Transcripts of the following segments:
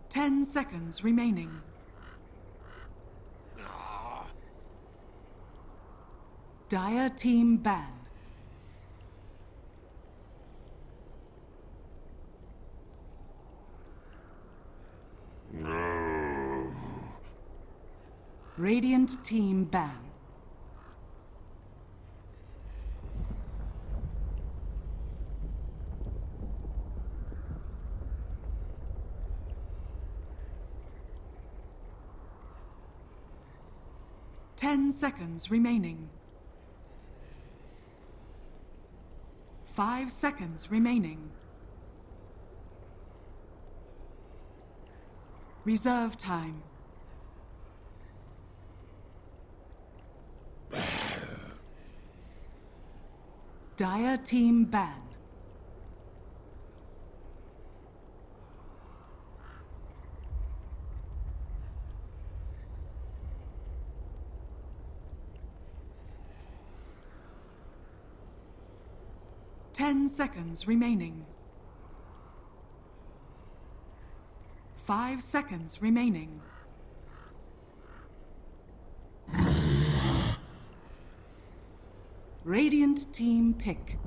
10 seconds remaining. Dire team ban. No. Radiant team ban. Ten seconds remaining. 5 seconds remaining. Reserve time. Dire team ban. Ten seconds remaining. 5 seconds remaining. Radiant team pick.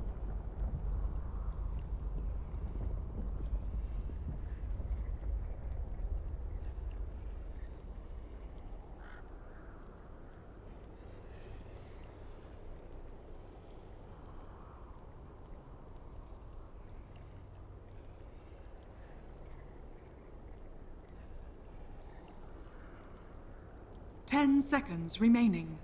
Ten seconds remaining.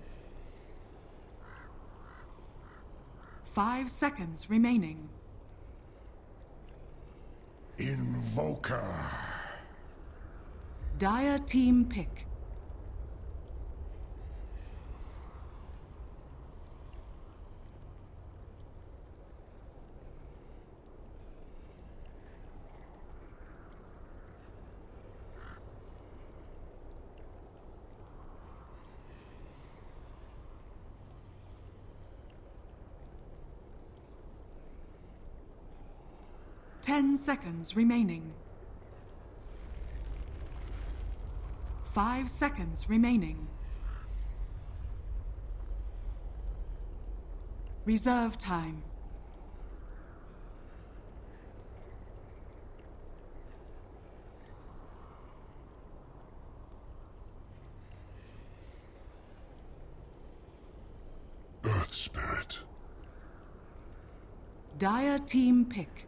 5 seconds remaining. Invoker. Dire team pick. Ten seconds remaining. 5 seconds remaining. Reserve time. Earth Spirit. Dire team pick.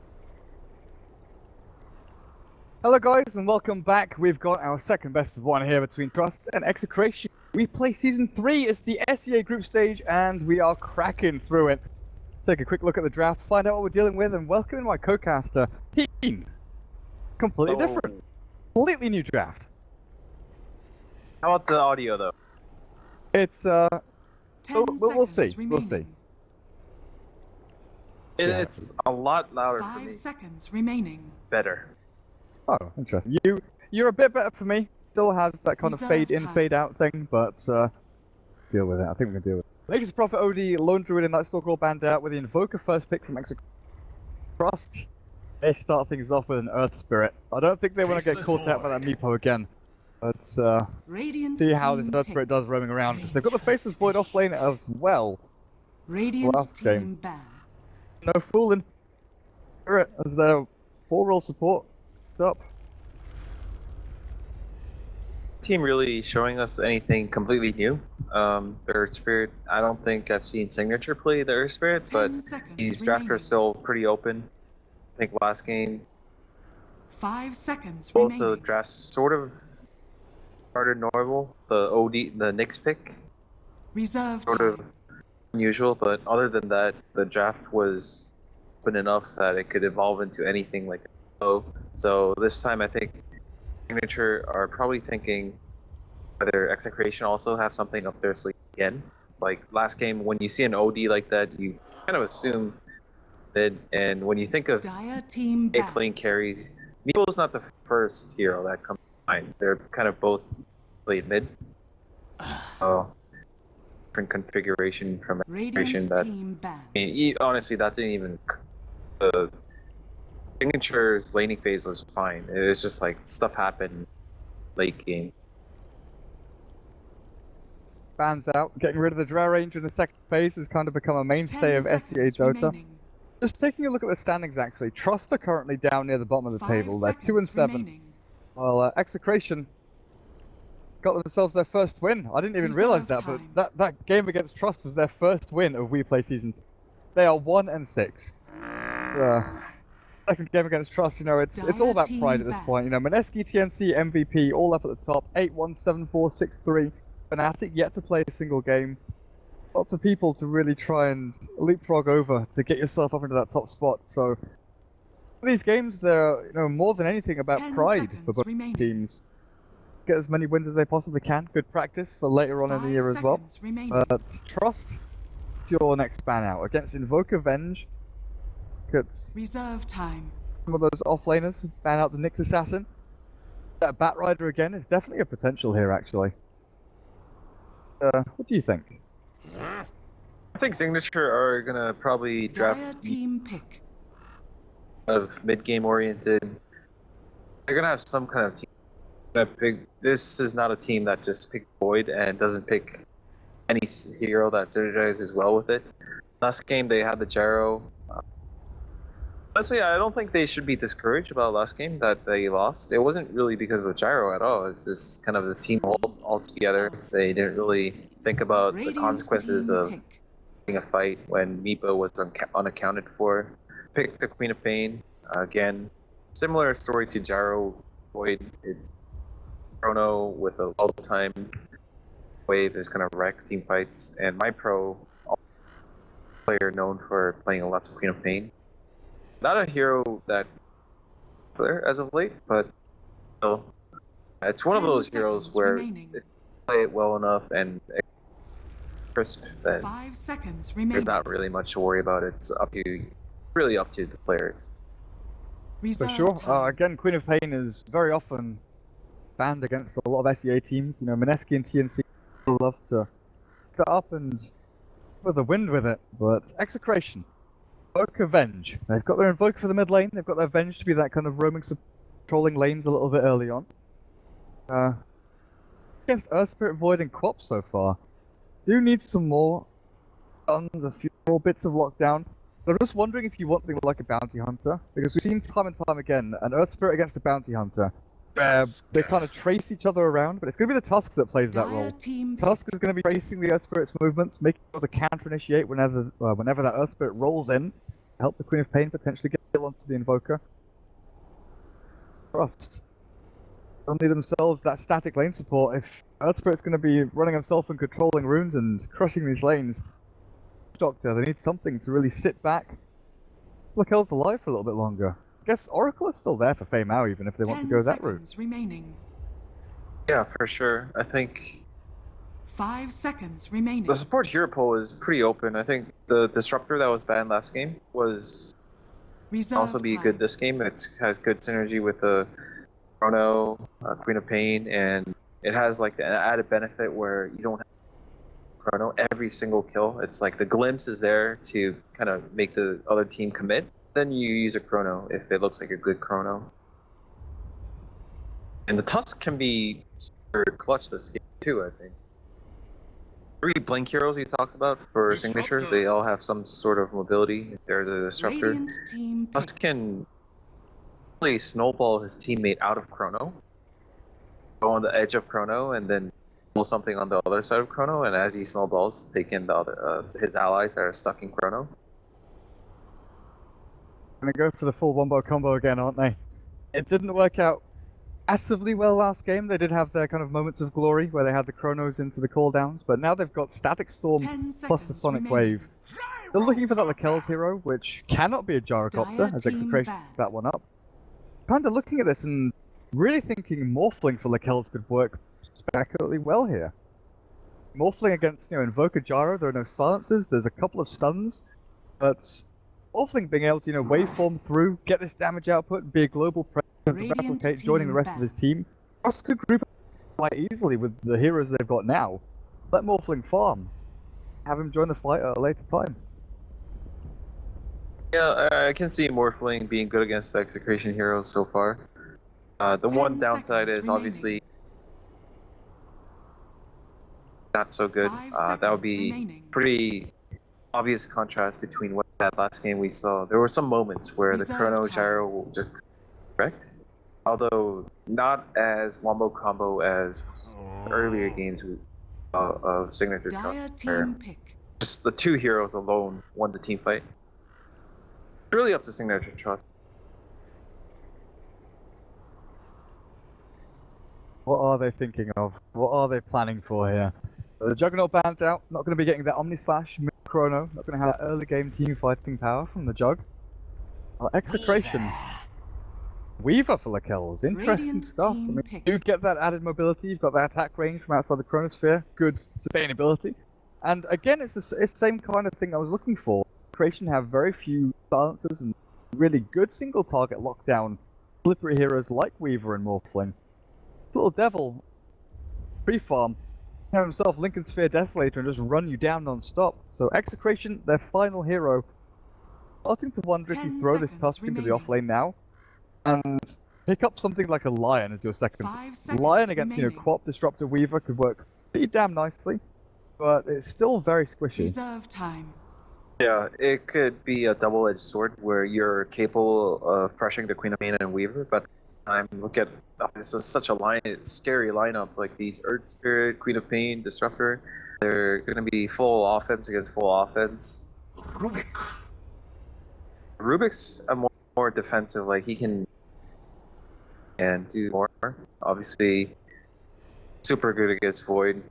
Hello guys and welcome back. We've got our second best of one here between Trust and Execration. We play Season 3, it's the SEA group stage and we are cracking through it. Take a quick look at the draft, find out what we're dealing with and welcome in my co-caster, Heen. Completely different. Completely new draft. How about the audio though? It's Ten we'll see. seconds We'll see. remaining. It's a lot louder for 5 me. seconds remaining. Better. Oh, interesting. You're a bit better for me. Still has that kind of Reserve fade in, time. fade out thing, but deal with it. I think we can deal with it. Nature's Prophet OD, Lone Druid in that Stalker banned out with the Invoker first pick from Execration. They start things off with an Earth Spirit. I don't think they want to get Faceless caught out by that Meepo again. Let's Radiant see how this team Earth pick. Spirit does roaming around, because they've got the Faceless Void off lane as well. Radiant last team game. ban. No fooling. Spirit as their 4-roll support. What's up? Team really showing us anything completely new. The Earth Spirit, I don't think I've seen Signature play the Earth Spirit, but 10 seconds these drafts are remaining. still pretty open. I think last game, 5 seconds both remaining. the drafts sort of started normal. The OD, the Nyx pick, Reserve sort time. of unusual, but other than that, the draft was open enough that it could evolve into anything like that. So this time I think Signature are probably thinking whether Execration also have something up their sleeve again. Like last game, when you see an OD like that, you kind of assume that, and when you think of Dire team A ban. playing carries, Meeple's not the first hero that comes to mind. They're kind of both played mid. Different configuration from Execration Radiant that, team ban. I mean, honestly, that didn't even Signature's laning phase was fine. It was just like stuff happened late game. Fans out. Getting rid of the Drow Ranger in the second phase has kind of become a mainstay 10 of SCA seconds Dota. remaining. Just taking a look at the standings actually, Trust are currently down near the bottom of the 5 table. They're 2 and seconds 7. remaining. While Execration got themselves their first win. I didn't even realize that, Reserve but that game against Trust was their first win of WePlay Season. They are 1 and 6. Second game against Trust, you know, it's all about Dire pride team at this back. point. You know, Mineski, TNC, MVP, all up at the top. 8-1, 7-4, 6-3. Fnatic yet to play a single game. Lots of people to really try and leapfrog over to get yourself up into that top spot. So these games, they're more than anything about 10 pride for seconds both remaining. teams. Get as many wins as they possibly can. Good practice for later on in the 5 year as well. seconds remaining. But Trust, your next ban out against Invoke Avenge. Gets Reserve time. some of those offlaners ban out the Nyx Assassin. That Bat Rider again is definitely a potential here, actually. What do you think? I think Signature are gonna probably Dire draft team pick. of mid-game oriented. They're gonna have some kind of team that pick. This is not a team that just picks Void and doesn't pick any hero that synergizes well with it. Last game they had the Gyro. Honestly, I don't think they should be discouraged about last game that they lost. It wasn't really because of the Gyro at all. It's just kind of the team altogether. They didn't really think about the Radiant consequences team of pick. a fight when Meepo was unaccounted for. Picked the Queen of Pain. Again, similar story to Gyro Void. It's Chrono with a all-time wave is gonna wreck team fights. And my pro player known for playing lots of Queen of Pain. Not a hero that popular as of late, but still, it's one of 10 those heroes seconds where remaining. if you play it well enough and crisp, then 5 seconds there's remaining. not really much to worry about. It's really up to the players. For Reserve sure. time. Again, Queen of Pain is very often banned against a lot of SEA teams. You know, Mineski and TNC love to cut up and with the wind with it, but Execration. Invoke Avenge. They've got their Invoke for the mid lane, they've got their Avenge to be that kind of roaming, controlling lanes a little bit early on. Against Earth Spirit, Void, and Quop so far. Do need some more stuns, a few more bits of lockdown. But I'm just wondering if you want something like a Bounty Hunter, because we've seen time and time again an Earth Spirit against a Bounty Hunter, where they kind of trace each other around, but it's going to be the Tusk that plays that role. Dire team pick. Tusk is going to be tracing the Earth Spirit's movements, making sure to counter-initiate whenever that Earth Spirit rolls in, to help the Queen of Pain potentially get onto the Invoker. Trust. Suddenly themselves that static lane support. If Earth Spirit's going to be running himself and controlling runes and crushing these lanes, Doctor, they need something to really sit back, look else alive for a little bit longer. I guess Oracle is still there for Fei Mao even if they want to 10 go that route. seconds remaining. Yeah, for sure. I think 5 seconds remaining. the support hero pool is pretty open. I think the Disruptor that was banned last game was Reserve also be time. good this game. It has good synergy with the Chrono, Queen of Pain, and it has like the added benefit where you don't have Chrono every single kill. It's like the glimpse is there to kind of make the other team commit. Then you use a Chrono if it looks like a good Chrono. And the Tusk can be super clutch this game too, I think. 3 Blink heroes you talked about for Signature, they all have some sort of mobility if there's a Disruptor. Radiant team pick. Tusk can really snowball his teammate out of Chrono, go on the edge of Chrono, and then pull something on the other side of Chrono, and as he snowballs, take in the other, his allies that are stuck in Chrono. Gonna go for the full wombo combo again, aren't they? It didn't work out massively well last game. They did have their kind of moments of glory where they had the Chronos into the cooldowns, but now they've got Static Storm 10 plus the seconds Sonic remaining. Wave. They're looking for that Lakel's hero, which cannot be a Gyrocopter, Dire as team Execration ban. picks that one up. Kind of looking at this and really thinking Morphling for Lakel's could work spectacularly well here. Morphling against, Invoker Gyro, there are no silences, there's a couple of stuns, but Morphling being able to, waveform through, get this damage output, be a global presence, Radiant replicate, joining the team rest of ban. his team. Trust could group up quite easily with the heroes they've got now. Let Morphling farm. Have him join the fight at a later time. Yeah, I can see Morphling being good against the Execration heroes so far. The 10 one downside seconds is remaining. obviously not so good. 5 That would seconds be remaining. pretty obvious contrast between what that last game we saw. There were some moments where the Reserve Chrono time. Gyro will just correct, although not as wombo combo as earlier games of Signature.Trust, Dire where team pick. just the two heroes alone won the team fight. It's really up to Signature.Trust. What are they thinking of? What are they planning for here? The Juggernaut band's out, not going to be getting that Omni Slash, Chrono, not going to have that early game team fighting power from the Jug. Execration. Weaver for the kills, interesting Radiant stuff. I team mean, pick. you get that added mobility, you've got that attack range from outside the Chronosphere, good sustainability. And again, it's the same kind of thing I was looking for. Creation have very few silencers and really good single target lockdown slippery heroes like Weaver and Morphling. Little Devil, pre-farm, have himself Lincoln Sphere Desolator and just run you down non-stop. So Execration, their final hero, starting to wonder if you 10 throw this seconds Tusk into the remaining. offlane now, and pick up something like a Lion as your second. 5 seconds Lion against, remaining. Co-op Disruptor Weaver could work pretty damn nicely, but it's still very squishy. Reserve time. Yeah, it could be a double-edged sword where you're capable of pressuring the Queen of Pain and Weaver, but at the time, look at this is such a scary lineup. Like these Earth Spirit, Queen of Pain, Disruptor, they're going to be full offense against full offense. Rubik. Rubik's a more defensive. Like he can and do more. Obviously, super good against Void.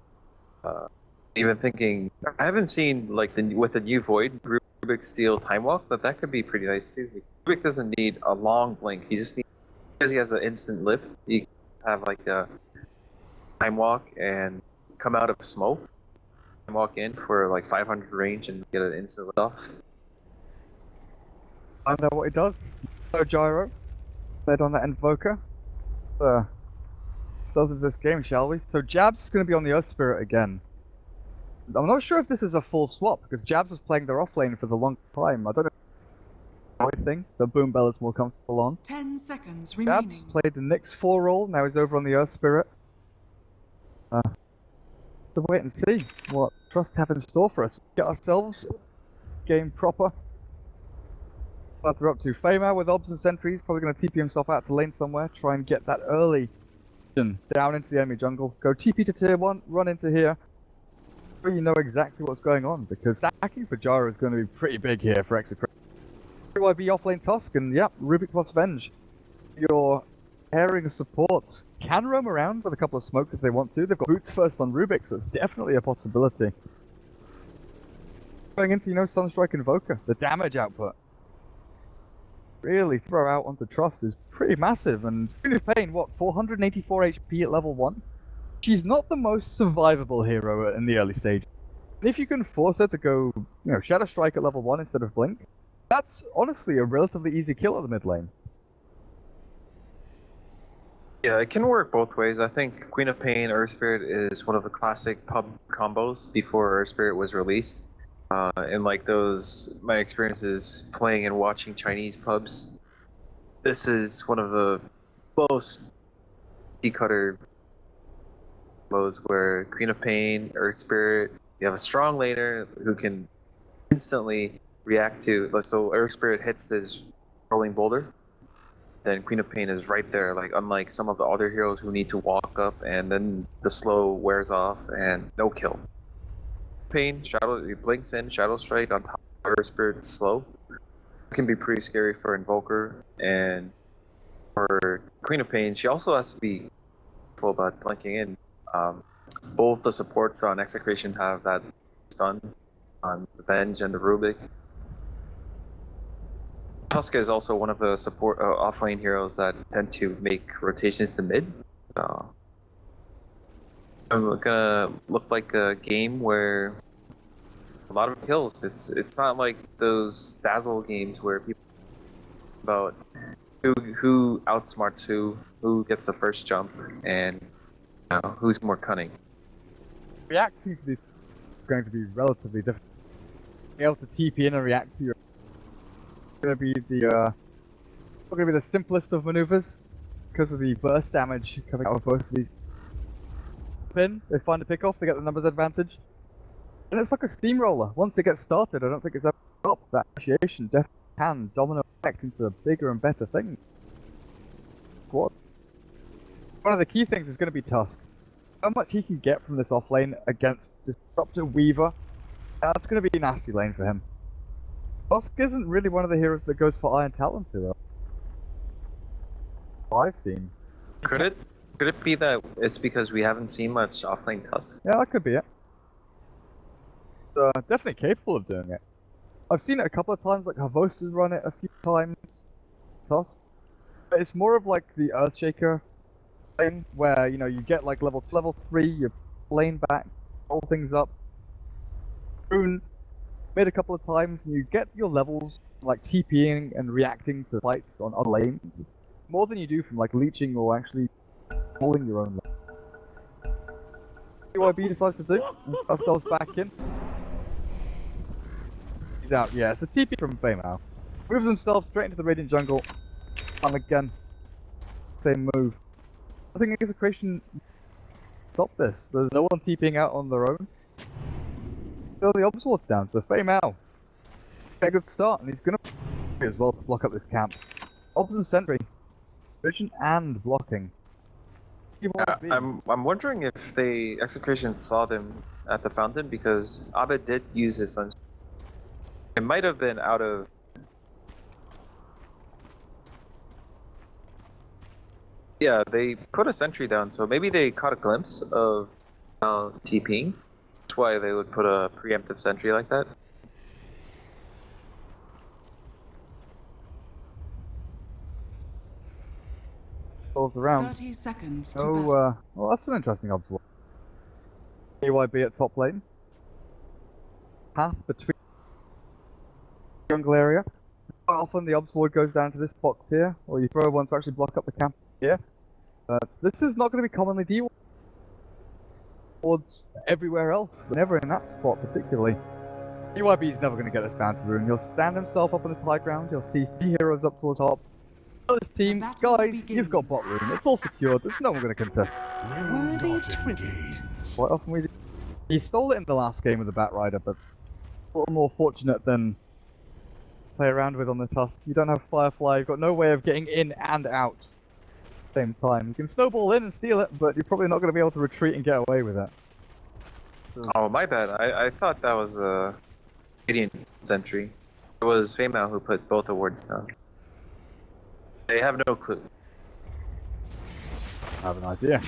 Even thinking, I haven't seen like with the new Void Rubik Steel Time Walk, but that could be pretty nice too. Rubik doesn't need a long blink. He just needs, because he has an instant lift. He can have like a Time Walk and come out of smoke, Time Walk in for like 500 range and get an instant lift off. I know what he does. So Gyro, led on that Invoker. Start of this game, shall we? So Jab's going to be on the Earth Spirit again. I'm not sure if this is a full swap, because Jabs was playing their offlane for the long time. I don't know thing the Boom Bell is more comfortable on. 10 seconds Jabs remaining. played the Nyx 4 role, now he's over on the Earth Spirit. To wait and see what Trust have in store for us. Get ourselves game proper. What they're up to. Famar with Obs and Sentries, probably going to TP himself out to lane somewhere, try and get that early down into the enemy jungle. Go TP to tier 1, run into here. You know exactly what's going on, because stacking for Gyro is going to be pretty big here for Execration. YB offlane Tusk, and yep, Rubik plus Venge. Your pairing supports can roam around with a couple of smokes if they want to. They've got boots first on Rubik, so it's definitely a possibility. Going into, Sunstrike Invoker, the damage output. Really throw out onto Trust is pretty massive, and Queen of Pain, 484 HP at level 1? She's not the most survivable hero in the early stage. And if you can force her to go, Shadow Strike at level 1 instead of Blink, that's honestly a relatively easy kill at the mid lane. Yeah, it can work both ways. I think Queen of Pain, Earth Spirit is one of the classic pub combos before Earth Spirit was released. And like my experiences playing and watching Chinese pubs, this is one of the most cutter combos where Queen of Pain, Earth Spirit, you have a strong laner who can instantly react to. So Earth Spirit hits his rolling boulder, then Queen of Pain is right there. Like unlike some of the other heroes who need to walk up and then the slow wears off and no kill. Pain, he blinks in, Shadow Strike on top of Earth Spirit slow. It can be pretty scary for Invoker, and for Queen of Pain, she also has to be careful about blinking in. Both the supports on Execration have that stun on the Venge and the Rubik. Tusk is also one of the support offlane heroes that tend to make rotations to mid. So it's gonna look like a game where a lot of kills. It's not like those Dazzle games where people about who outsmarts who gets the first jump, and who's more cunning. Reacting to these is going to be relatively difficult. Be able to TP in and react to your gonna be the simplest of maneuvers because of the burst damage coming out of both of these. Pin, they find a pick off, they get the numbers advantage. And it's like a steamroller. Once it gets started, I don't think it's ever stopped. That initiation definitely can domino effect into bigger and better things. What? One of the key things is going to be Tusk. How much he can get from this off lane against Disruptor Weaver, that's going to be a nasty lane for him. Tusk isn't really one of the heroes that goes for Iron Talon too though. I've seen. Could it be that it's because we haven't seen much offlane Tusk? Yeah, that could be it. Definitely capable of doing it. I've seen it a couple of times, like Havos has run it a few times. Tusk. But it's more of like the Earthshaker thing, where, you know, you get like level 3, you lane back, roll things up. Rune made a couple of times, and you get your levels like TPing and reacting to fights on other lanes. More than you do from like leeching or actually pulling your own lane. UIB decides to do, and ourselves back in. He's out, yeah, it's a TP from Baymao. Moves himself straight into the Radiant jungle. And again, same move. I think Execration stop this. There's no one TPing out on their own. So the Obsword's down, so Baymao. Get a good start, and he's gonna as well to block up this camp. Obs and Sentry. Vision and blocking. I'm wondering if they Execration saw them at the fountain, because Abed did use his sun. It might have been out of. Yeah, they put a sentry down, so maybe they caught a glimpse of TPing. That's why they would put a preemptive sentry like that. Balls around. 30 seconds to Oh, battle. well, that's an interesting observation. AYB at top lane. Path between jungle area. Quite often the Obsword goes down to this box here, or you throw one to actually block up the camp here. But this is not going to be commonly dealt towards everywhere else, but never in that spot particularly. EYB is never going to get this bounty rune. He'll stand himself up on this high ground, he'll see 3 heroes up towards top. Tell his team, The battle guys, you've got bot rune, it's all secured, there's no one going to contest. Worthy tribute. Quite often we do. He stole it in the last game with the Bat Rider, but a little more fortunate than play around with on the Tusk. You don't have Firefly, you've got no way of getting in and out at the same time. You can snowball in and steal it, but you're probably not going to be able to retreat and get away with it. Oh, my bad. I thought that was a Canadian sentry. It was Feymao who put both awards down. They have no clue. I have an idea.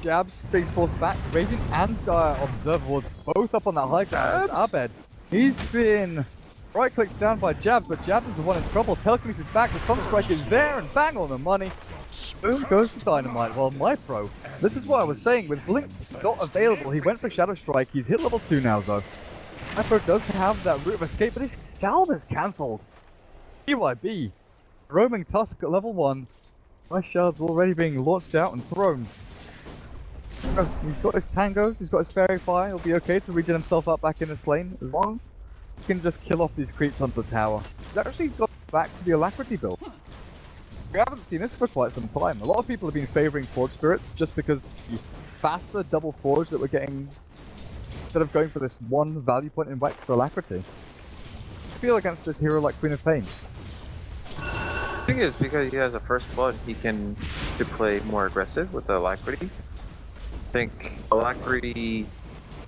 Jabs, big force back, Radiant and Observer Wards both up on that high ground. Abed, he's been right-clicked down by Jabs, but Jabs is the one in trouble. Telekinesis back, the Sunstrike is there, and bang on the money. Boom goes the Dynamite. Well, my pro, this is what I was saying, with Blink not available, he went for Shadow Strike. He's hit level 2 now though. My pro does have that route of escape, but his salve is cancelled. EYB, roaming Tusk at level 1. My shards already being launched out and thrown. Oh, he's got his tangos, he's got his fairy fire, he'll be okay to regen himself up back in this lane, as long as he can just kill off these creeps onto the tower. He's actually got back to the Alacrity build. We haven't seen this for quite some time. A lot of people have been favouring Forge Spirits just because the faster double Forge that we're getting, instead of going for this one value point invite for Alacrity. I feel against this hero like Queen of Pain. The thing is, because he has a first blood, he can to play more aggressive with the Alacrity. I think Alacrity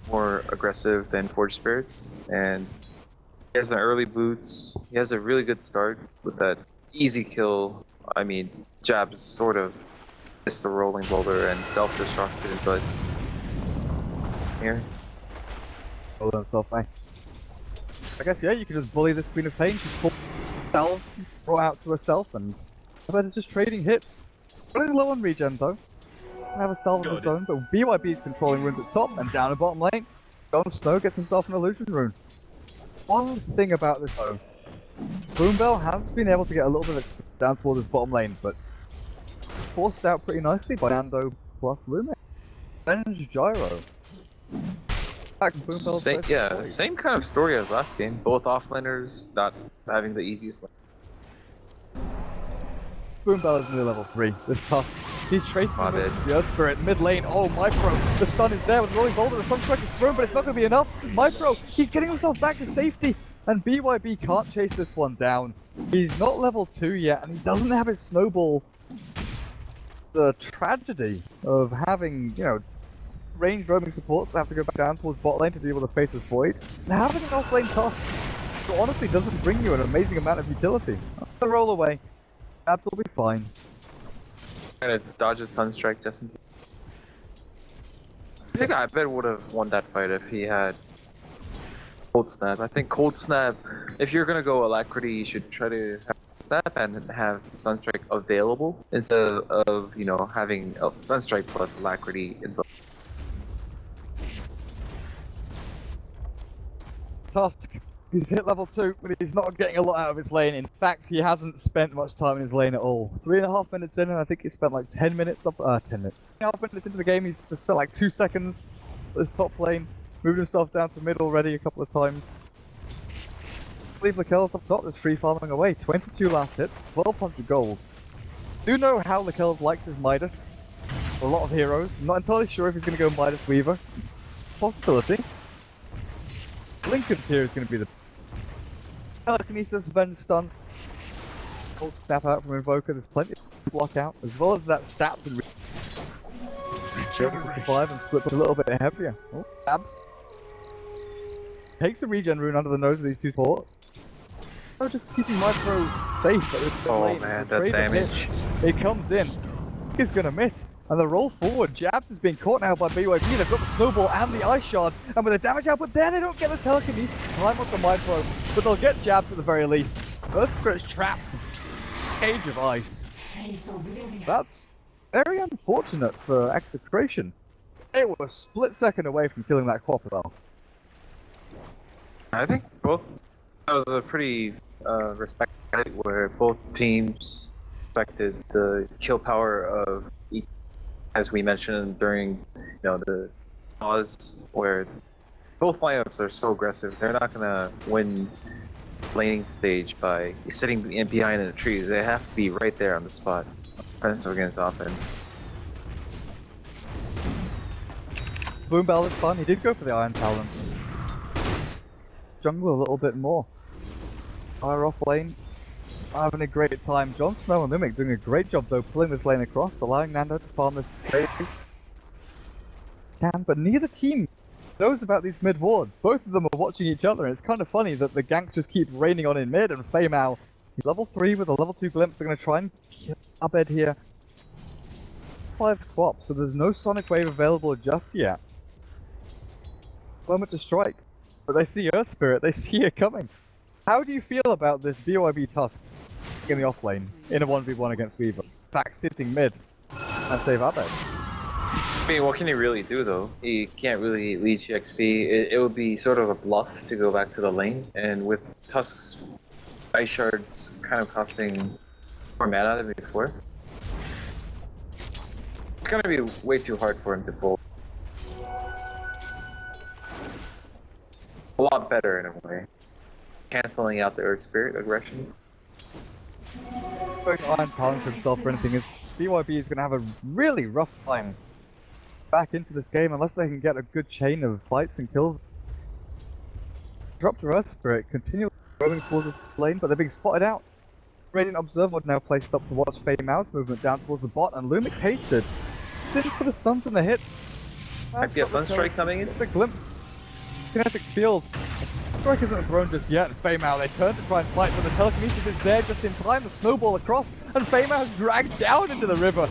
more aggressive than Forge Spirits, and he has an early boots. He has a really good start with that easy kill. I mean, Jabs sort of missed the rolling boulder and self-destructed, but here. Hold on, self I guess, yeah, you can just bully this Queen of Pain. She's full self, brought out to herself, and I bet it's just trading hits. Running low on regen though. Have a salve of his own, but BYB is controlling runes at top and down at bottom lane. Jon Snow gets himself an illusion rune. One thing about this though, Boombell has been able to get a little bit of experience down towards his bottom lane, but forced out pretty nicely by Nando plus Lume. Revenge Gyro. Back Boom Bell's Same, first yeah, point. same kind of story as last game. Both offlaners not having the easiest lane. Boom Bell is near level 3. This Tusk. He's tracing My the bad. Earth Spirit mid lane. Oh, Micro. The stun is there with Rolling Boulder. The Sunstrike is thrown, but it's not going to be enough. Micro, he's getting himself back to safety. And BYB can't chase this one down. He's not level 2 yet, and he doesn't have his snowball. The tragedy of having, you know, ranged roaming supports that have to go back down towards bot lane to deal with the Faceless Void. And having an off-lane Tusk, so honestly doesn't bring you an amazing amount of utility. The roll away. That's will be fine. Kind of dodges Sunstrike just in case. I think I bet would have won that fight if he had Cold Snap. I think Cold Snap, if you're gonna go Alacrity, you should try to have Snap and have Sunstrike available instead of, you know, having Sunstrike plus Alacrity in both. Tusk, he's hit level 2, but he's not getting a lot out of his lane. In fact, he hasn't spent much time in his lane at all. 3.5 minutes in, and I think he spent like 10 minutes up. 10 minutes. 3.5 minutes into the game, he's just spent like 2 seconds at his top lane. Moved himself down to mid already a couple of times. Leave Lakel's up top, there's free farming away. 22 last hit, 1200 gold. Do know how Lakel likes his Midas. A lot of heroes. I'm not entirely sure if he's going to go Midas Weaver. It's a possibility. Lincoln's here is going to be the Telekinesis, Venge Stun. Cold Snap out from Invoker, there's plenty of block out, as well as that stats and Regeneration. survive and split a little bit heavier. Oh, stabs. Takes a regen rune under the nose of these two supports. Oh, just keeping Micro safe at this Oh lane. man, The that trade of hit. damage. He comes in. He's gonna miss. And the roll forward. Jabs is being caught now by BYB. They've got the snowball and the ice shard. And with the damage output there, they don't get the telekinesis time off the Micro. But they'll get Jabs at the very least. Earth Spirit's trapped. Cage of ice. That's very unfortunate for Execration. They were a split second away from killing that Qualifier. I think both. That was a pretty respected fight where both teams respected the kill power of each, as we mentioned during, you know, the pause, where both lineups are so aggressive. They're not gonna win laning stage by sitting behind in the trees. They have to be right there on the spot. Offensive against offense. Boom Bell is fun. He did go for the Iron Talon. Jungle a little bit more. Fire off lane. Having a great time. Jon Snow and Mimic doing a great job though, pulling this lane across, allowing Nando to farm this trade. But neither team knows about these mid wards. Both of them are watching each other, and it's kind of funny that the ganks just keep raining on in mid, and Feimao, he's level 3 with a level 2 glimpse. They're going to try and kill Abed here. 5 quaps, so there's no Sonic Wave available just yet. Moment to strike. But they see Earth Spirit, they see it coming. How do you feel about this BYB Tusk in the off lane in a 1v1 against Weaver? In fact, sitting mid and save Abed. I mean, what can he really do though? He can't really leech XP. It would be sort of a bluff to go back to the lane, and with Tusk's ice shards kind of costing more mana than before, it's gonna be way too hard for him to pull. A lot better in a way, canceling out the Earth Spirit aggression. Going Iron Talon for himself or anything is BYB is going to have a really rough time back into this game unless they can get a good chain of fights and kills. Drop to Earth Spirit, continue going towards the lane, but they're being spotted out. Radiant Observer now placed up to watch Feimao's movement down towards the bot, and Lumix hasted. Didn't for the stuns and the hits. Might be a Sunstrike coming in. The glimpse. Kinetic field. Strike isn't thrown just yet, and Feimao, they turn to try and fight, but the telekinesis is there just in time, the snowball across, and Feimao is dragged down into the river,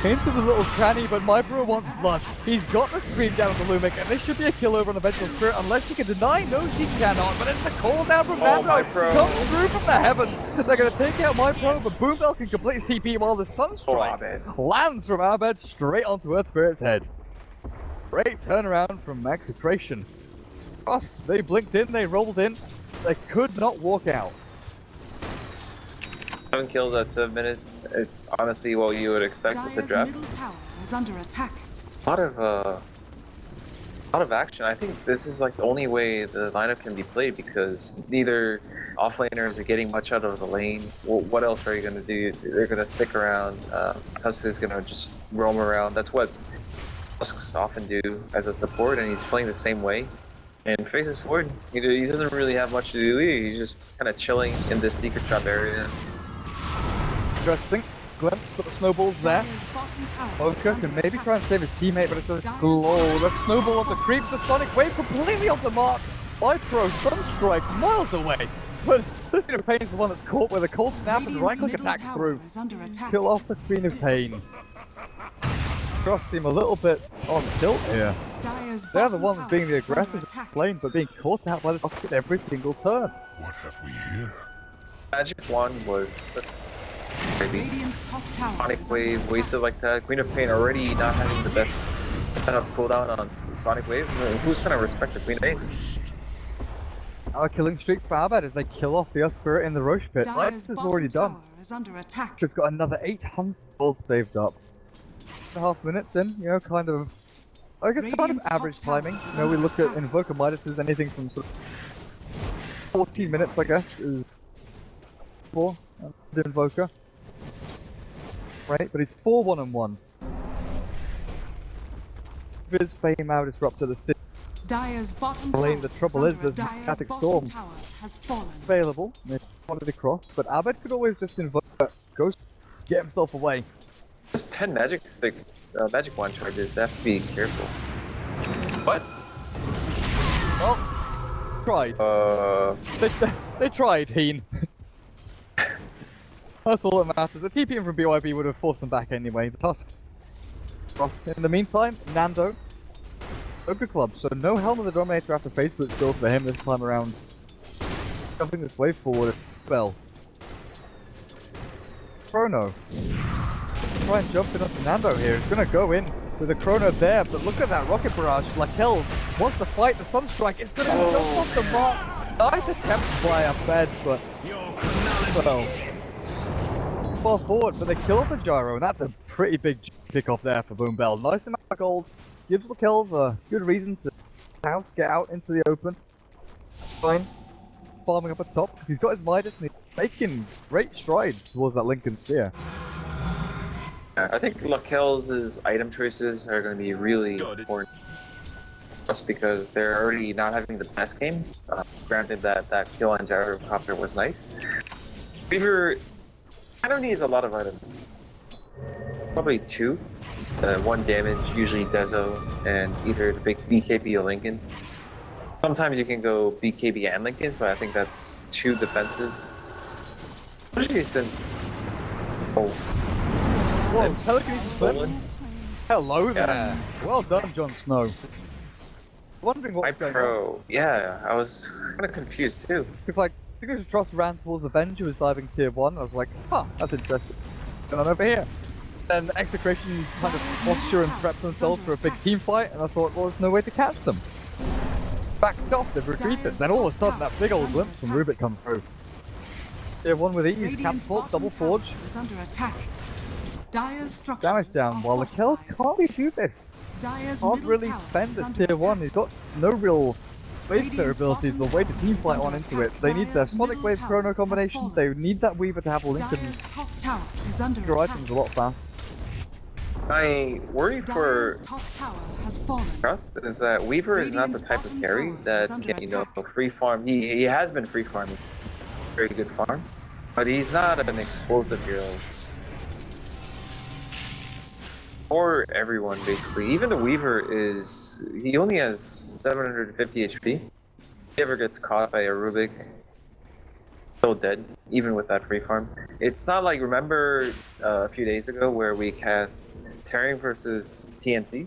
into the little cranny, but Mybro wants blood. He's got the scream down on the Lumic, and this should be a kill over on the Vengeful Spirit, unless she can deny. No, she cannot, but it's the call down from Nando. Comes through from the heavens. They're going to take out Mybro, but Boom Bell can complete his TP while the Sunstrike lands from Abed straight onto Earth Spirit's head. Great turnaround from Execration. They blinked in, they rolled in, they could not walk out. 7 kills at 7 minutes. It's honestly what you would expect with the Dire's draft. middle tower is under attack. A lot of A lot of action. I think this is like the only way the lineup can be played because neither offlaners are getting much out of the lane. Well, what else are you going to do? They're going to stick around. Tusk is going to just roam around. That's what Tusks often do as a support, and he's playing the same way. And faces forward, he doesn't really have much to do either. He's just kind of chilling in this secret trap area. Interesting. Glimpse, but the snowball's there. Boca can maybe try and save his teammate, but it's a glow. The snowball of the creeps, the sonic wave completely off the mark. Throw Sunstrike miles away. But this Queen of Pain is the one that's caught with a cold snap and right click attacks through. Kill off the Queen of Pain. Trust seem a little bit on tilt here. They're the ones being the aggressors in the lane, but being caught out by the Tusk every single turn. What have we here? Magic Wand was maybe Sonic Wave wasted like that. Queen of Pain already not having the best kind of cooldown on Sonic Wave. Who's gonna respect the Queen of Pain? Our killing streak for Abed as they kill off the Earth Spirit in the Roche pit. Lights is already done. Just got another 800 gold saved up. 2.5 minutes in, you know, kind of, I guess kind of average timing. You know, we look at Invoker Midas's anything from sort of 14 minutes, I guess, is for the Invoker. Right, but it's 4-1-1. His fame out disrupt to the city. Dire's bottom lane, the trouble is there's Static Storm available. They wanted to cross, but Abed could always just invoke Ghost, get himself away. There's 10 magic stick, magic wand charges. They have to be careful. What? Oh, tried. They tried, Heen. That's all that matters. The TPM from BYB would have forced them back anyway. The Tusk cross. In the meantime, Nando. Ogre Club, so no Helm of the Dominator after Facebook still for him this time around. Jumping this wave forward. Well. Chrono. Try and jump in onto Nando here. He's gonna go in with a Chrono there, but look at that rocket barrage. Lakel wants to fight the Sunstrike. It's gonna be just off the mark. Nice attempt by a bed, but well. Far forward, but they kill off the gyro, and that's a pretty big kickoff there for Boom Bell. Nice amount of gold. Gives Lakel a good reason to get out into the open. Fine. Farming up at top, because he's got his Midas and he's making great strides towards that Lincoln Sphere. I think Lakel's item choices are going to be really important. Just because they're already not having the best game. Granted that kill on Gyrocopter was nice. Weaver kind of needs a lot of items. Probably 2. 1 damage, usually Dezo, and either the big BKB or Lincolns. Sometimes you can go BKB and Lincolns, but I think that's too defensive. Especially since... Oh. Whoa, telekinesis stolen. Hello there. Well done, Jon Snow. Wondering what was going on. Yeah, I was kind of confused too. Because like, Signature.Trust ran towards the Venge who was diving tier 1, I was like, huh, that's interesting. And I'm over here. Then Execration kind of posture and prep themselves for a big team fight, and I thought, well, there's no way to catch them. Backed off, they've retreated. Then all of a sudden, that big old glimpse from Rubik comes through. Tier 1 with ease, catapult, double forge. Damage down, while the kills can't really do this. Can't really defend this tier 1. He's got no real wave clear abilities or way to team fight on into it. They need their Sonic Wave Chrono combination. They need that Weaver to have Lincoln your items a lot faster. My worry for Trust is that Weaver is not the type of carry that can, you know, free farm. He has been free farming, very good farm, but he's not an explosive hero. For everyone, basically. Even the Weaver he only has 750 HP. If he ever gets caught by a Rubik, still dead, even with that free farm. It's not like, remember a few days ago where we cast Terran versus TNC?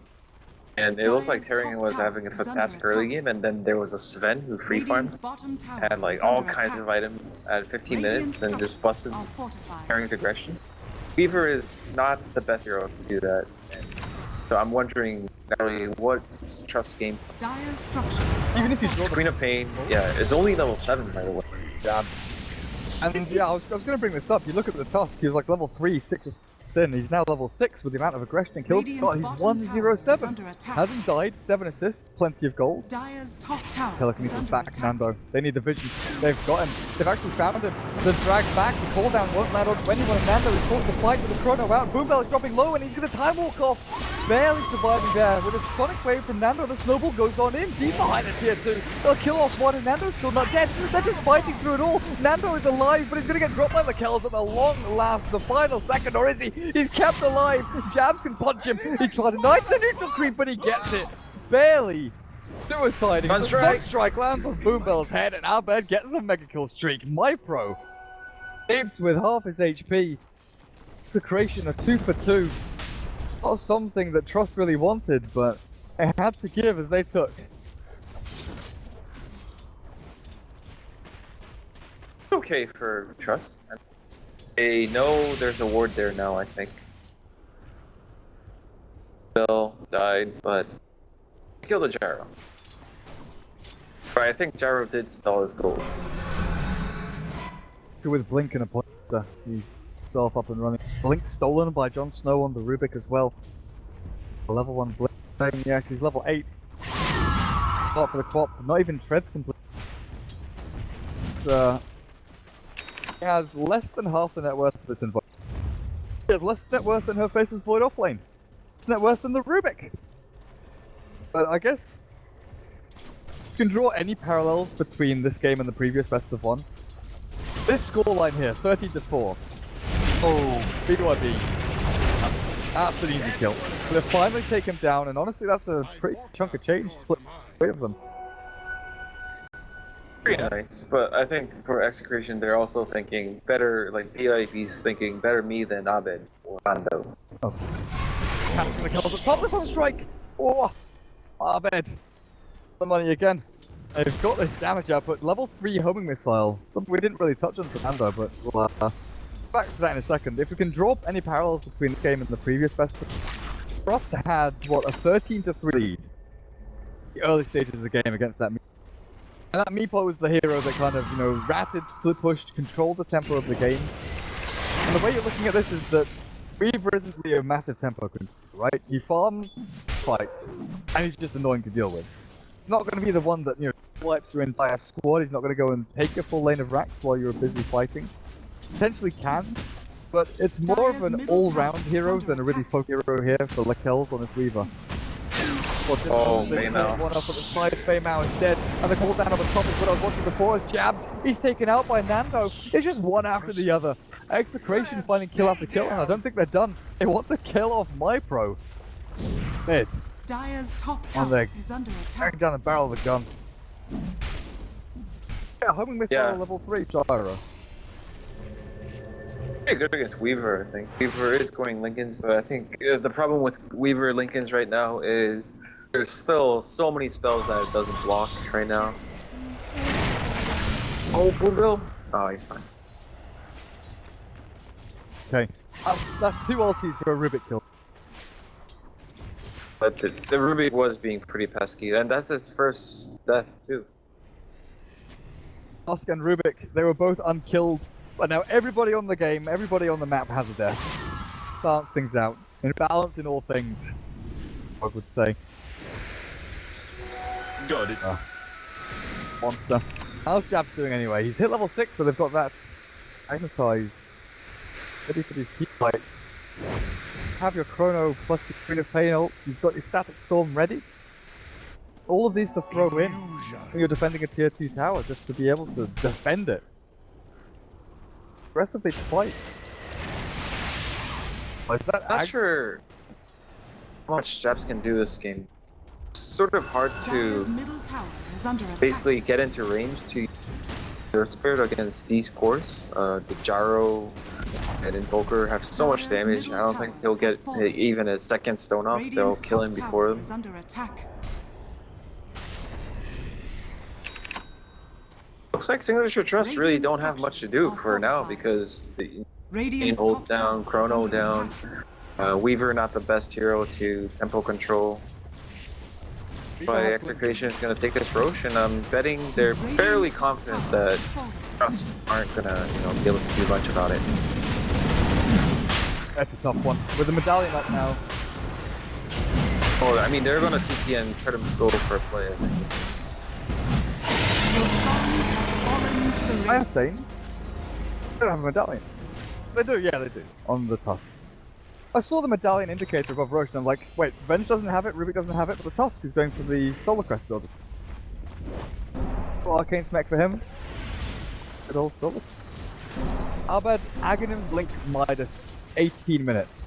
And it looked like Terran was having a fantastic early game, and then there was a Sven who free farmed, had like all kinds of items at 15 minutes and just busted Terran's aggression. Weaver is not the best hero to do that. So I'm wondering, Natalie, what's Trust game? Even if you draw the Queen of Pain, yeah, is only level 7 by the way. Yeah. And yeah, I was gonna bring this up. You look at the Tusk, he was like level 3, 6 or this in. He's now level 6 with the amount of aggression and kills he's got. He's Radiant's bottom tower is 107. under attack. Hasn't died, 7 assists, plenty of gold. Dire's top tower is Telekinesis under back, attack. Nando. They need the vision. They've got him. They've actually found him. The drag back. The cooldown won't land on anyone. And Nando is forced to fight with the chrono out. Boombell is dropping low and he's going to time walk off. Barely surviving there. With a sonic wave from Nando, the snowball goes on in. Deep behind us here too. They'll kill off one and Nando's still not dead. They're just fighting through it all. Nando is alive, but he's going to get dropped by the kills at the long last, the final second. Or is he? He's kept alive. Jabs can punch him. He tried to knife the neutral creep, but he gets it. Barely. Suiciding. Strike lands on Boombell's head, and Abed gets a mega kill streak. MyPro lives with half his HP. Execration a 2 for 2. Not something that Trust really wanted, but it had to give as they took. Okay for Trust. They know there's a ward there now, I think. Bill died, but he killed a Gyro. But I think Gyro did spell his gold. With Blink and a pointer, he's self up and running. Blink stolen by Jon Snow on the Rubik as well. Level 1 Blink. Yeah, he's level 8. Start for the Quap. Not even Treads complete. He has less than half the net worth of this invoice. He has less net worth than her face's Void offlane. Less net worth than the Rubik. But I guess you can draw any parallels between this game and the previous best of 1. This scoreline here, 30-4. Oh, BYB. That's an easy kill. So they finally take him down, and honestly, that's a pretty chunk of change to split 3 of them. Pretty nice, but I think for Execration, they're also thinking better, like BIB's thinking better me than Abed or Mando. Oh. Captain the kills at top, this on strike! Oh, Abed. The money again. They've got this damage output, level 3 homing missile. Something we didn't really touch on for Mando, but we'll back to that in a second. If we can draw any parallels between this game and the previous best, Trust had, what, a 13-3 lead. The early stages of the game against that Meepo. And that Meepo was the hero that kind of, you know, ratted, split pushed, controlled the tempo of the game. And the way you're looking at this is that Weaver isn't really a massive tempo control, right? He farms, fights, and he's just annoying to deal with. He's not going to be the one that, you know, wipes your entire squad. He's not going to go and take a full lane of racks while you're busy fighting. Potentially can, but it's more of an all-round hero than a really folk hero here for Lekels on his Weaver. Oh, Maymao. One up at the side, Maymao is dead, and the cooldown on the top is what I was watching before as Jabs. He's taken out by Nando. It's just one after the other. Execration finding kill after kill, and I don't think they're done. They want to kill off MyPro. Mid. Dire's top On tower the is under carrying attack. down the barrel of the gun. Yeah, homing missile Yeah. level 3, Gyro. Pretty good against Weaver, I think. Weaver is going Lincolns, but I think the problem with Weaver Lincolns right now is there's still so many spells that it doesn't block right now. Oh, Boombill? Oh, he's fine. Okay, that's 2 ultis for a Rubik kill. But the Rubik was being pretty pesky, and that's his first death too. Tusk and Rubik, they were both unkilled, but now everybody on the game, everybody on the map has a death. Balance things out. And balance in all things, I would say. Got it. Monster. How's Jabs doing anyway? He's hit level 6, so they've got that magnetize. Ready for these heat fights. Have your chrono plus your Queen of Pain ult. You've got your static storm ready. All of these to throw in when you're defending a tier 2 tower, just to be able to defend it. Aggressively fight. Like that. Not sure how much Jabs can do this game. It's sort of hard Dire's to middle tower is under attack. basically get into range to your spirit against these cores. The Gyro and Invoker have so much damage. I don't think he'll get even a second stone off. They'll Radiant's kill him top before tower him. is under attack. Looks like Signature.Trust really don't have much to do for now because the Radiant's hold top down, tower is Chrono under down. attack. Weaver not the best hero to tempo control. But Execration is going to take this Roche, and I'm betting they're fairly confident that Trust aren't going to, be able to do much about it. That's a tough one. With the medallion up now. Oh, I mean, they're gonna TP and try to go for a play, I think. Roshan has fallen to the I am ring. saying, they don't have a medallion. They do, yeah, they do. On the Tusk. I saw the medallion indicator above Roche and I'm like, wait, Venge doesn't have it, Rubik doesn't have it, but the Tusk is going for the Solar Crest builder. Well, Arcane Smack for him. Good old Solar. Abed, Aghanim, Blink, Midas. 18 minutes.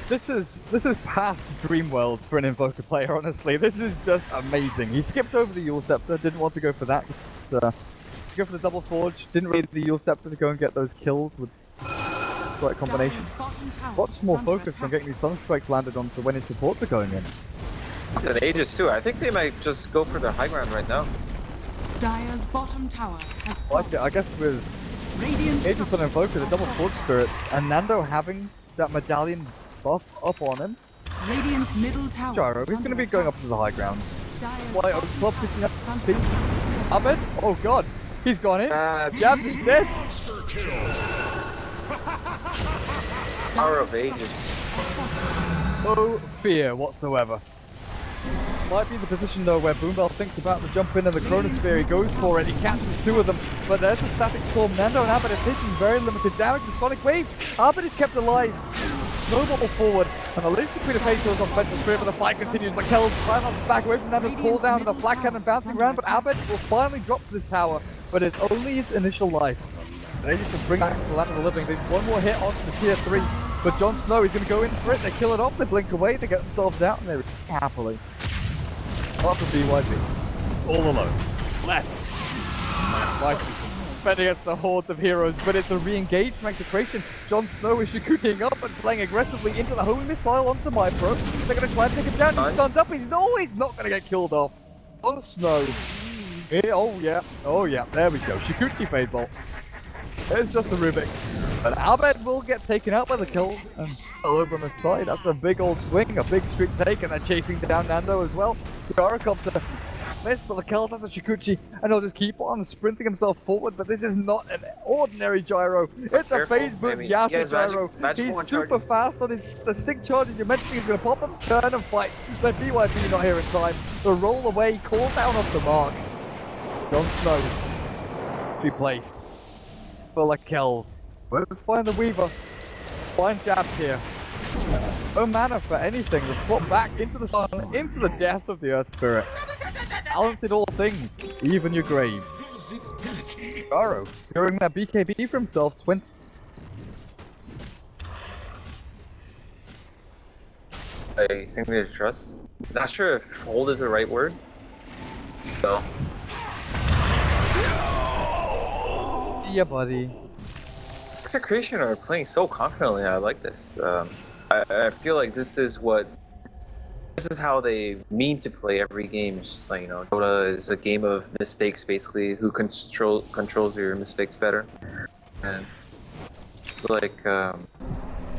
This is past Dream World for an Invoker player, honestly. This is just amazing. He skipped over the Yule Scepter, didn't want to go for that. Go for the Double Forge, didn't really the Yule Scepter to go and get those kills with the right combination. Dire's bottom tower Lots is more under focused on attack. getting these Sunstrikes landed onto when his supports are going in. And Aegis too. I think they might just go for the high ground right now. Dire's bottom tower has Like fallen. it, I guess with Radiant Aegis on structures Invoker, the are Double fortified. Forge Spirits, and Nando having that medallion buff up on him, Radiant's middle tower Gyro, is he's going to under be going attack. up to the high ground. Dire's Why, bottom Club tower picking up is under feet. attack. Abed? Oh god, he's gone in. Jabs is dead. Monster kill. Power of Dire's Aegis. structures are fortified. No fear whatsoever. Might be the position though where Boombell thinks about the jump in and the Chronosphere, he goes for it, he catches two of them, but there's the Static Storm. Nando and Abed are taking very limited damage. The Sonic Wave, Abed is kept alive. Snowball forward, and the Laser Queen of Fate goes on Vengeful Spirit, but the fight continues. Lakel's flying off the back away from Nando's pull down, and the Black Cannon bouncing around, but Abed will finally drop to this tower, but it's only his initial life. They need to bring back the Land of the Living. They need one more hit onto the tier 3, but Jon Snow is going to go in for it. They kill it off, they blink away, they get themselves out, and they retreat happily. Up for BYB. All alone. Left. Right. Fending against the hordes of heroes, but it's a re-engage from Execration. Jon Snow is shooting up and playing aggressively into the homing missile onto my pro. They're going to try and take him down. He's stunned up. He's not going to get killed off. Jon Snow. Yeah, oh yeah. There we go. Shikuchi Fade Bolt. It's just a Rubik. But Abed will get taken out by the kill and all over on the side. That's a big old swing, a big streak take, and they're chasing down Nando as well. The Gyrocopter missed, but the kills has a Shikuchi, and he'll just keep on sprinting himself forward. But this is not an ordinary gyro. It's a Careful, phase boost maybe. Yasuo Yes, gyro. magic He's one super charges. fast on his the stick charges. You're mentioning he's going to pop up, turn and fight. But BYB not here in time. The roll away, call down off the mark. Jon Snow replaced. For Lakel's. We'll find the Weaver. Find Jabs here. No mana for anything. The swap back into the sun, into the death of the Earth Spirit. Balance in all things, even your grave. Garo, securing that BKB for himself, 20. A Signature.Trust. Not sure if hold is the right word. So, Yeah, buddy. Execration are playing so confidently. I like this. I feel like this is how they mean to play every game. It's just like, Dota is a game of mistakes, basically. Who controls your mistakes better? And it's like,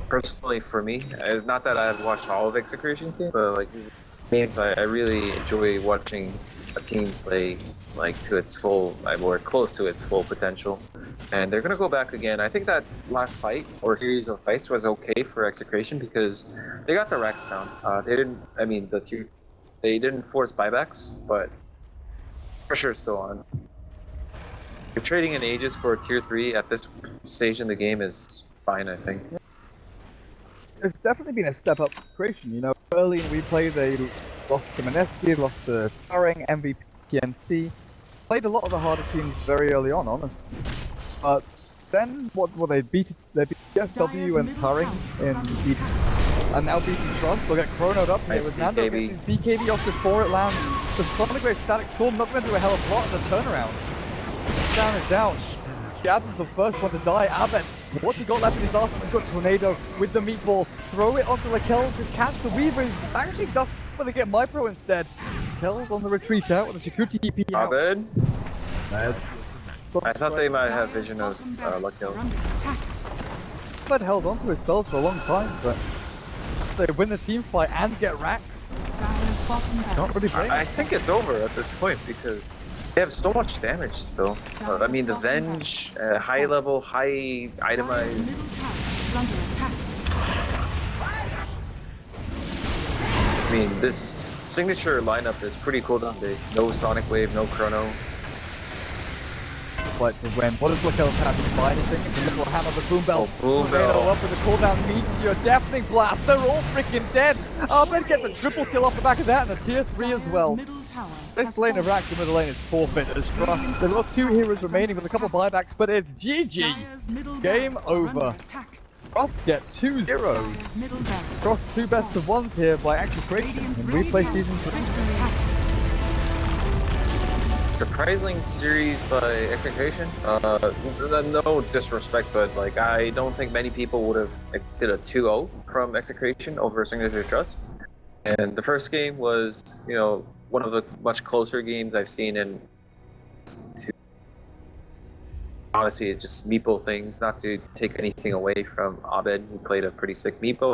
personally for me, not that I've watched all of Execration games, but like games, I really enjoy watching a team play like to its full, or close to its full potential. And they're gonna go back again. I think that last fight or series of fights was okay for Execration because they got the racks down. They didn't. I mean, they didn't force buybacks, but pressure's still on. You're trading in Aegis for tier 3 at this stage in the game is fine, I think. It's definitely been a step up creation. Early in WePlay they lost to Mineski, lost to Turing, MVP, TNC. Played a lot of the harder teams very early on, honestly. But then, they beat SW and Turing in and now beating Trust. They'll get chronoed up here Nice with Nando BKB. gets his BKB off before it lands. The Sonic Wave Static Storm not going to do a hell of a lot in the turnaround. Down is down. Jabs is the first one to die. Abed, what's he got left in his arsenal? He's got Tornado with the meatball. Throw it onto Lakel to catch the Weaver. He's actually does but they get my pro instead. Lakel's on the retreat out with the Shikuchi TP out. Abed? Bad. I thought they might have vision of Luckhill. Luckhill. Abed held on to his spells for a long time, but they win the team fight and get racks. Dire's bottom Not barracks. really playing. I think it's over at this point because they have so much damage still. I mean, the Venge, high level, high Dire's itemized. middle tower is under attack. I mean, this signature lineup is pretty cooldown based. No Sonic Wave, no Chrono. But to win, what does Lookout have to buy anything? It's a little hammer, the boom bell. Oh, boom Tornado bell. up with the cooldown meteor, deafening blast. They're all freaking dead. Ben gets a triple kill off the back of that and a tier 3 as Dire's well. middle tower This has lane of fallen. Rack, the middle lane is forfeit as Trust. There's got 2 heroes remaining with a couple of buybacks, but it's GG. Dire's middle Game barracks are under over. attack. Trust get 2-0. Dire's middle barracks Across 2 has best of fallen. 1s here by Execration in Radiant's Replay middle Season tower 3. under attack. Surprising series by Execration. No disrespect, but like I don't think many people would have expected a 2-0 from Execration over Signature.Trust. And the first game was, you know, one of the much closer games I've seen in. Honestly, it's just meeple things. Not to take anything away from Abed, who played a pretty sick meeple.